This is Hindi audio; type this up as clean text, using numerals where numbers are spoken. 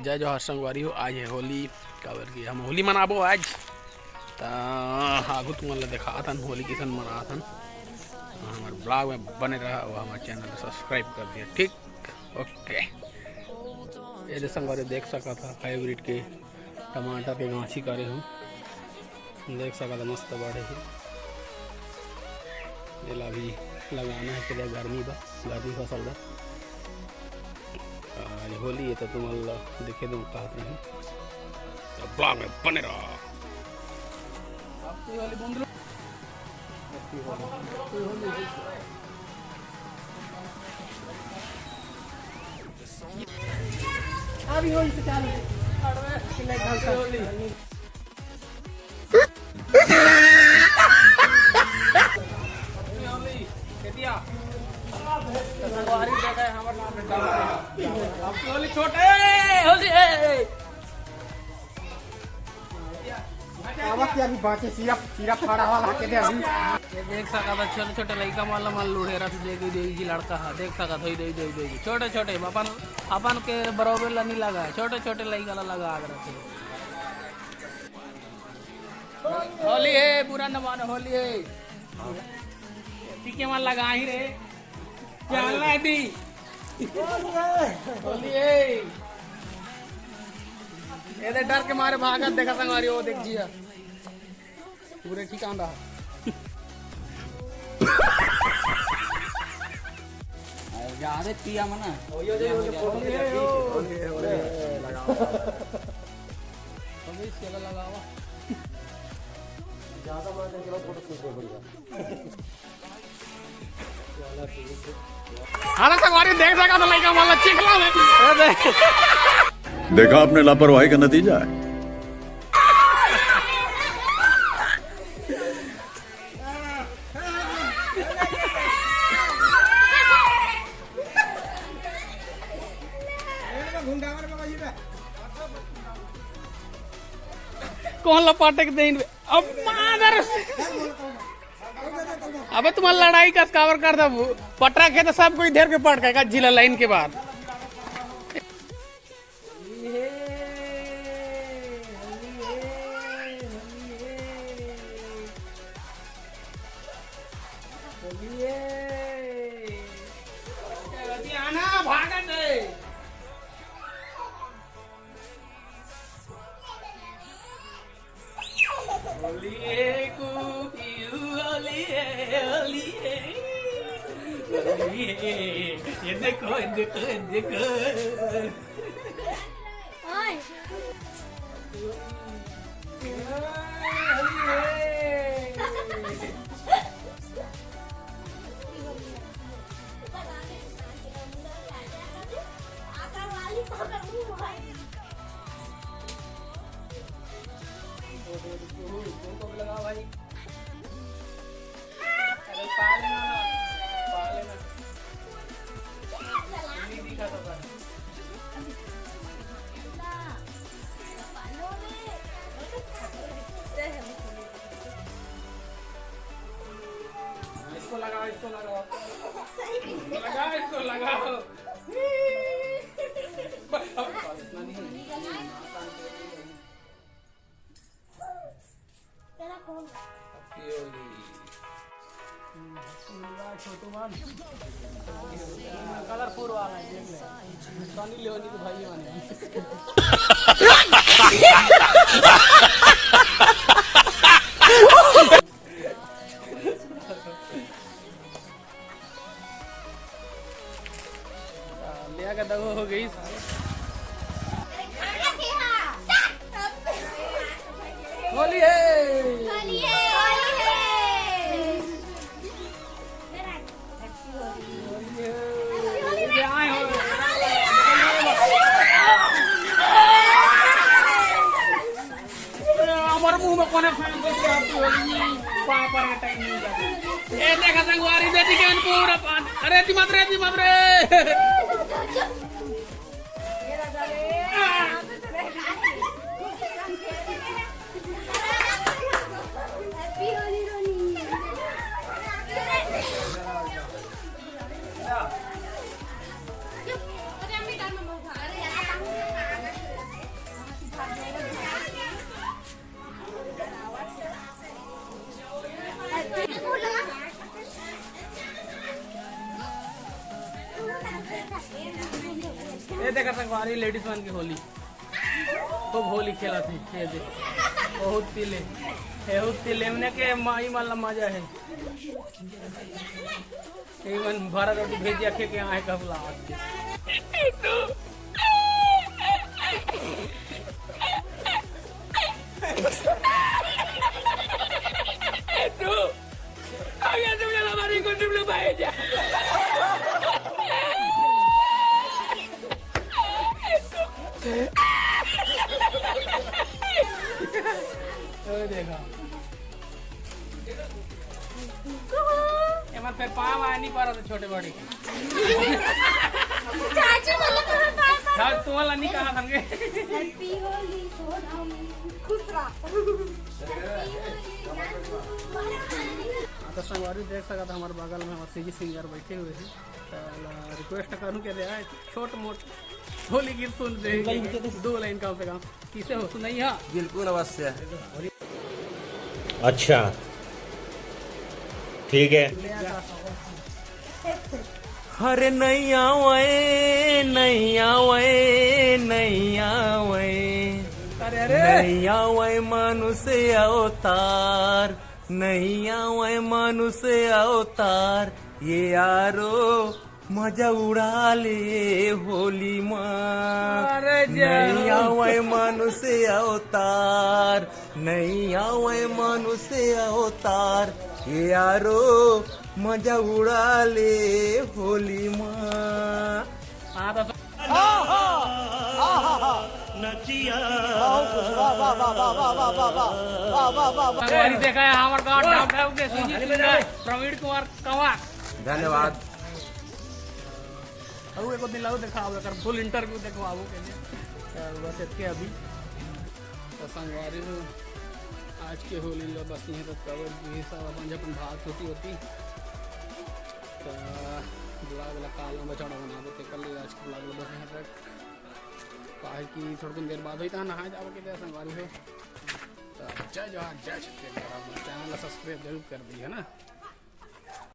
जय जोहार संगवारी हो। आज है होली काबर की हम होली मनाबो आज आगू तुमन देखा था होली किसन मना था। हमारे ब्लॉग में बने रहा और हमारे चैनल को सब्सक्राइब कर दिया। ठीक ओके। ये जो संगवारी देख सका था हाइब्रिड के टमाटर के गाछी करे हूँ देख सका था मस्त बढ़े है। ये भी लगाना है कि गर्मी फसल बा होली है तो तुम देखे दो कहते हैं तो ब्लॉग में बने रहो। अभी होली से चालू छोटे अभी बाचे सिरप फाड़ा वाला के दे अभी ये देख सका था छोटे छोटे लड़का माल लुढ़ेरा से देगी देगी लड़का है देख सका था दे छोटे छोटे अपन के बराबर ला नहीं लगा छोटे छोटे लड़का ला लगा रखे। होली है पूरा न मानो होली है टीके माल लगा ही रे चलना दी होली है ये डर के मारे भागत देखा संगवारी वो देख जिया पूरे ठिकान रहा ज्यादा पिया मना लगावा ज्यादा हाँ संगवारी देख सका तो लड़का वाला चिखला में देखा आपने लापरवाही का नतीजा है। कौन लपाटे के देन अब मादर अबे तुम्हारा लड़ाई का कवर कर दो पटरा के तो सब कोई देर के पट का जिला लाइन के बाद ये देखो लगा भाई इसको लगाओ इसको लगाओ कलरफुल वाला है देख ले सनी लियोनी के भाई माने लिया का दगो हो गई होली है मुंह में कोने पापा टाइम नहीं जाता ए देखा संगवारी देती के पूरा पान अरे ती मत रे देखा संगवारी लेडीज मन की होली खूब होली खेला थे। ये देख बहुत तिले हमने के माई माला मजा है। मन भरा रोटी भेजिया खे के आए कबला देखा एमन फिर पाँव आया नहीं पा रहा था छोटे बड़े चाची बोले तू वाला नहीं कहा था हैप्पी होली खुश रह। तो संगवारी देख सका था हमारे बगल में हमारे सीजी सिंगर बैठे हुए थे। तो रिक्वेस्ट करूँ के रहा छोट मोट होली गीत सुन रहे 2 लाइन कम से कम किसे हो सुनाई। हाँ बिल्कुल अवश्य। अच्छा ठीक है। अरे नैया वे नैया वे नैया वे नैया वे मनुष्य अवतार नैया वे मनुष्य अवतार ये यारो मजा उड़ा ले होली माँ। नैया वे मनुष्य अवतार नैया वे मनुष्य अवतार ये यारो मजा उड़ा ले होली माँ। देखा है हमारे गाँव के प्रवीण कुमार कंवर। धन्यवाद। एक दिन लाओ देखा फुल इंटरव्यू देखो आबू के लिए बस इतने अभी तो संगवारी आज के होली लो बस यहीं तक कवर भी सब अपन जब भाग छोटी होती तो ब्लॉग वाला काल में बचाना बना देते कर ले आज के ब्लॉग बस यहीं तक काहे की थोड़ी देर बाद हुई था नहा जाओ के लिए संगवारी हो तो जय जवान जय छत्तीसगढ़ चैनल सब्सक्राइब जरूर कर दी है ना।